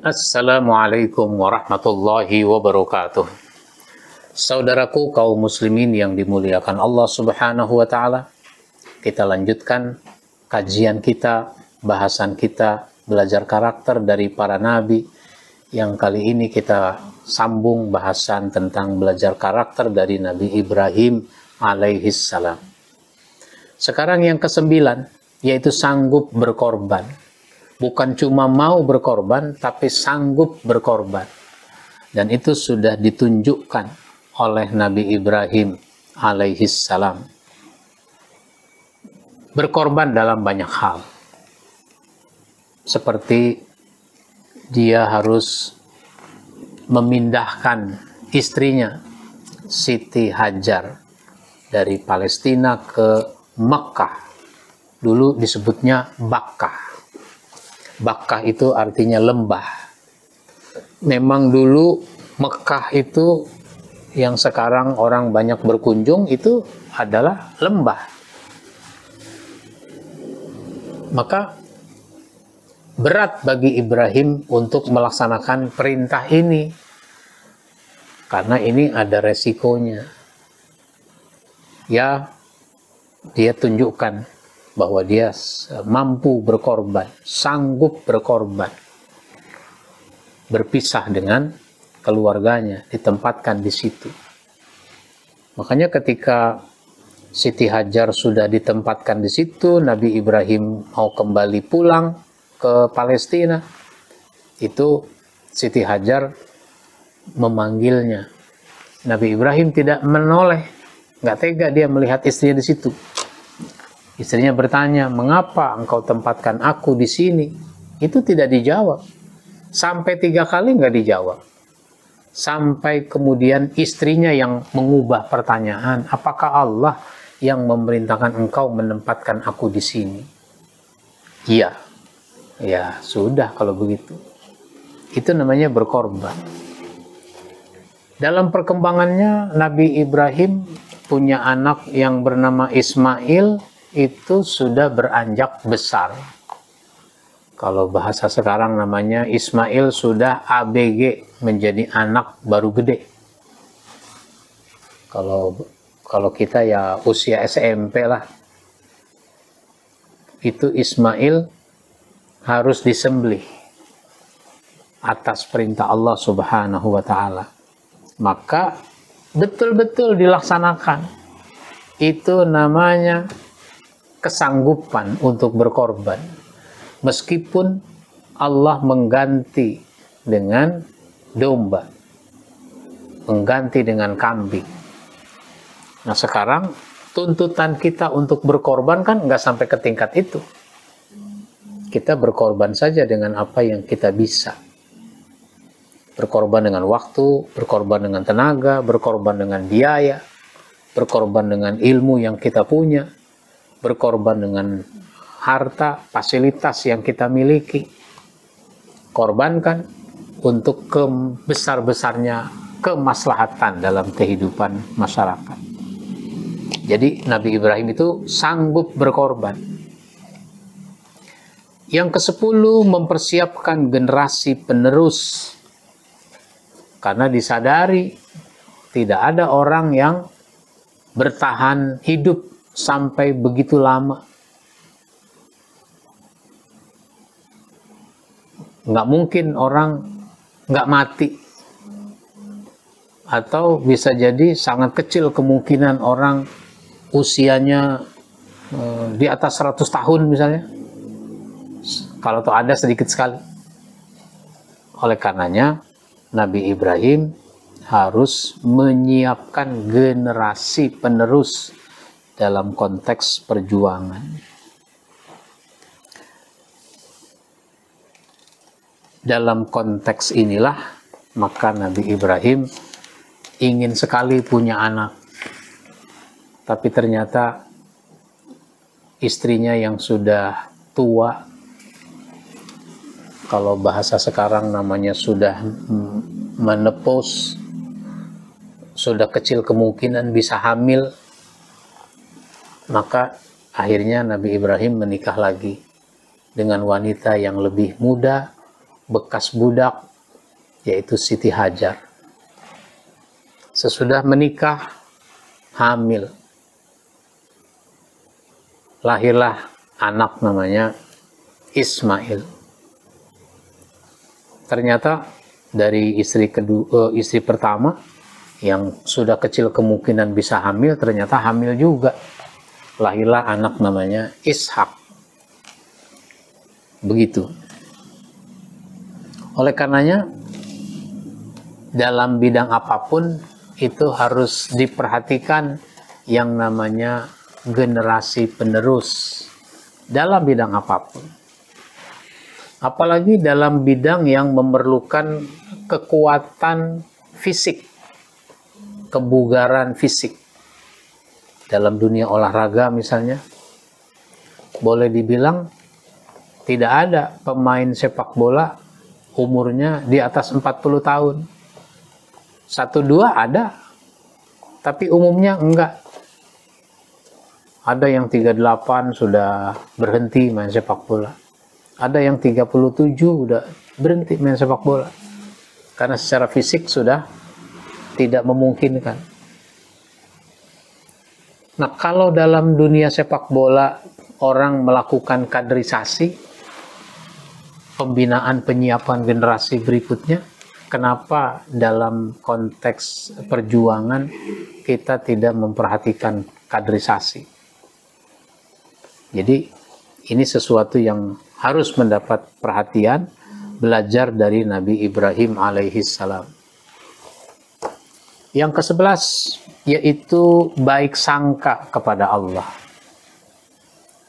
Assalamualaikum warahmatullahi wabarakatuh. Saudaraku kaum muslimin yang dimuliakan Allah Subhanahu wa taala, kita lanjutkan kajian kita, bahasan kita, belajar karakter dari para nabi. Yang kali ini kita sambung bahasan tentang belajar karakter dari Nabi Ibrahim alaihissalam. Sekarang yang ke-9, yaitu sanggup berkorban. Bukan cuma mau berkorban, tapi sanggup berkorban. Dan itu sudah ditunjukkan oleh Nabi Ibrahim alaihissalam. Berkorban dalam banyak hal. Seperti dia harus memindahkan istrinya, Siti Hajar, dari Palestina ke Makkah. Dulu disebutnya Bakkah. Bakkah itu artinya lembah. Memang dulu Mekah itu yang sekarang orang banyak berkunjung itu adalah lembah. Maka berat bagi Ibrahim untuk melaksanakan perintah ini. Karena ini ada resikonya. Ya, dia tunjukkan bahwa dia mampu berkorban, sanggup berkorban, berpisah dengan keluarganya, ditempatkan di situ. Makanya ketika Siti Hajar sudah ditempatkan di situ, Nabi Ibrahim mau kembali pulang ke Palestina, itu Siti Hajar memanggilnya. Nabi Ibrahim tidak menoleh, nggak tega dia melihat istrinya di situ. Istrinya bertanya, mengapa engkau tempatkan aku di sini? Itu tidak dijawab. Sampai 3 kali nggak dijawab. Sampai kemudian istrinya yang mengubah pertanyaan, apakah Allah yang memerintahkan engkau menempatkan aku di sini? Iya. Ya sudah kalau begitu. Itu namanya berkorban. Dalam perkembangannya, Nabi Ibrahim punya anak yang bernama Ismail, itu sudah beranjak besar. Kalau bahasa sekarang namanya Ismail sudah ABG, menjadi anak baru gede. Kalau kita ya usia SMP lah. Itu Ismail harus disembelih atas perintah Allah Subhanahu wa taala. Maka betul-betul dilaksanakan. Itu namanya kesanggupan untuk berkorban, meskipun Allah mengganti dengan domba, mengganti dengan kambing. Nah sekarang tuntutan kita untuk berkorban kan nggak sampai ke tingkat itu. Kita berkorban saja dengan apa yang kita bisa. Berkorban dengan waktu, berkorban dengan tenaga, berkorban dengan biaya, berkorban dengan ilmu yang kita punya, berkorban dengan harta, fasilitas yang kita miliki. Korbankan untuk besar-besarnya kemaslahatan dalam kehidupan masyarakat. Jadi Nabi Ibrahim itu sanggup berkorban. Yang ke-10, mempersiapkan generasi penerus. Karena disadari tidak ada orang yang bertahan hidup sampai begitu lama. Nggak mungkin orang nggak mati. Atau bisa jadi sangat kecil kemungkinan orang usianya di atas 100 tahun misalnya. Kalau tuh ada sedikit sekali. Oleh karenanya Nabi Ibrahim harus menyiapkan generasi penerus dalam konteks perjuangan. Dalam konteks inilah, maka Nabi Ibrahim ingin sekali punya anak. Tapi ternyata istrinya yang sudah tua, kalau bahasa sekarang namanya sudah menopause, sudah kecil kemungkinan bisa hamil, maka akhirnya Nabi Ibrahim menikah lagi dengan wanita yang lebih muda, bekas budak, yaitu Siti Hajar. Sesudah menikah, hamil. Lahirlah anak namanya Ismail. Ternyata dari istri pertama yang sudah kecil kemungkinan bisa hamil, ternyata hamil juga. Lahirlah anak namanya Ishak. Begitu. Oleh karenanya, dalam bidang apapun itu harus diperhatikan yang namanya generasi penerus dalam bidang apapun. Apalagi dalam bidang yang memerlukan kekuatan fisik, kebugaran fisik. Dalam dunia olahraga misalnya, boleh dibilang tidak ada pemain sepak bola umurnya di atas 40 tahun. 1-2 ada, tapi umumnya enggak. Ada yang 38 sudah berhenti main sepak bola. Ada yang 37 udah berhenti main sepak bola. Karena secara fisik sudah tidak memungkinkan. Nah, kalau dalam dunia sepak bola orang melakukan kaderisasi, pembinaan penyiapan generasi berikutnya, kenapa dalam konteks perjuangan kita tidak memperhatikan kaderisasi? Jadi ini sesuatu yang harus mendapat perhatian, belajar dari Nabi Ibrahim alaihissalam. Yang ke-11 yaitu baik sangka kepada Allah.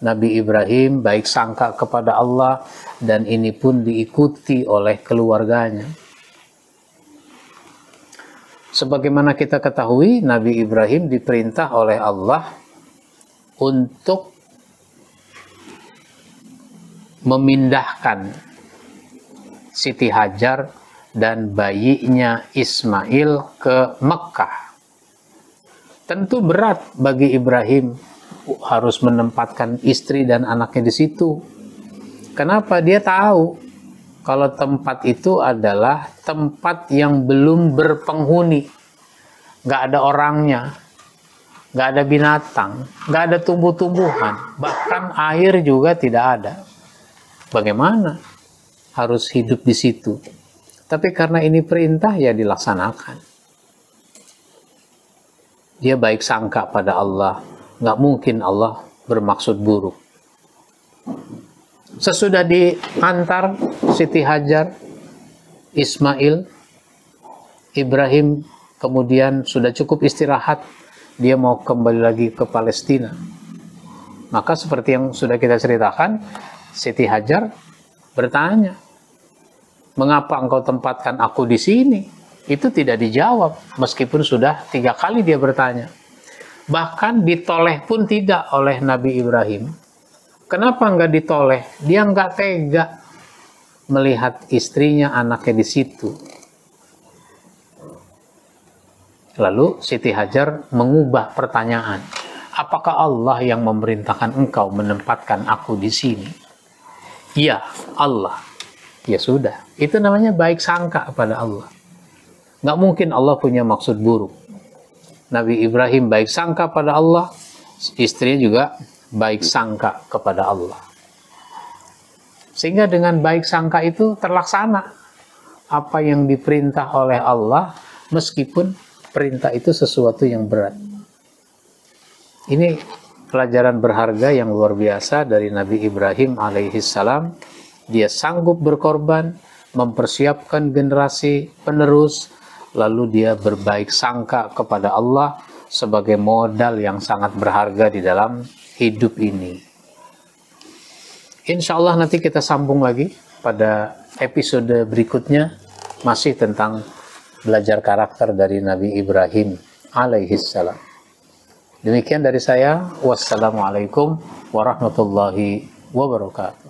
Nabi Ibrahim baik sangka kepada Allah, dan ini pun diikuti oleh keluarganya. Sebagaimana kita ketahui, Nabi Ibrahim diperintah oleh Allah untuk memindahkan Siti Hajar dan bayinya Ismail ke Mekah. Tentu berat bagi Ibrahim harus menempatkan istri dan anaknya di situ. Kenapa? Dia tahu kalau tempat itu adalah tempat yang belum berpenghuni. Nggak ada orangnya, nggak ada binatang, nggak ada tumbuh-tumbuhan, bahkan air juga tidak ada. Bagaimana harus hidup di situ? Tapi karena ini perintah, ya dilaksanakan. Dia baik sangka pada Allah. Nggak mungkin Allah bermaksud buruk. Sesudah diantar Siti Hajar, Ismail, Ibrahim kemudian sudah cukup istirahat. Dia mau kembali lagi ke Palestina. Maka seperti yang sudah kita ceritakan, Siti Hajar bertanya, "Mengapa engkau tempatkan aku di sini?" Itu tidak dijawab, meskipun sudah 3 kali dia bertanya. Bahkan ditoleh pun tidak oleh Nabi Ibrahim. Kenapa enggak ditoleh? Dia enggak tega melihat istrinya, anaknya di situ. Lalu Siti Hajar mengubah pertanyaan. Apakah Allah yang memerintahkan engkau menempatkan aku di sini? Ya, Allah. Ya sudah, itu namanya baik sangka kepada Allah. Nggak mungkin Allah punya maksud buruk. Nabi Ibrahim baik sangka pada Allah, istrinya juga baik sangka kepada Allah. Sehingga dengan baik sangka itu terlaksana apa yang diperintah oleh Allah, meskipun perintah itu sesuatu yang berat. Ini pelajaran berharga yang luar biasa dari Nabi Ibrahim alaihissalam. Dia sanggup berkorban, mempersiapkan generasi penerus, lalu dia berbaik sangka kepada Allah sebagai modal yang sangat berharga di dalam hidup ini. Insya Allah nanti kita sambung lagi pada episode berikutnya, masih tentang belajar karakter dari Nabi Ibrahim alaihissalam. Demikian dari saya. Wassalamualaikum warahmatullahi wabarakatuh.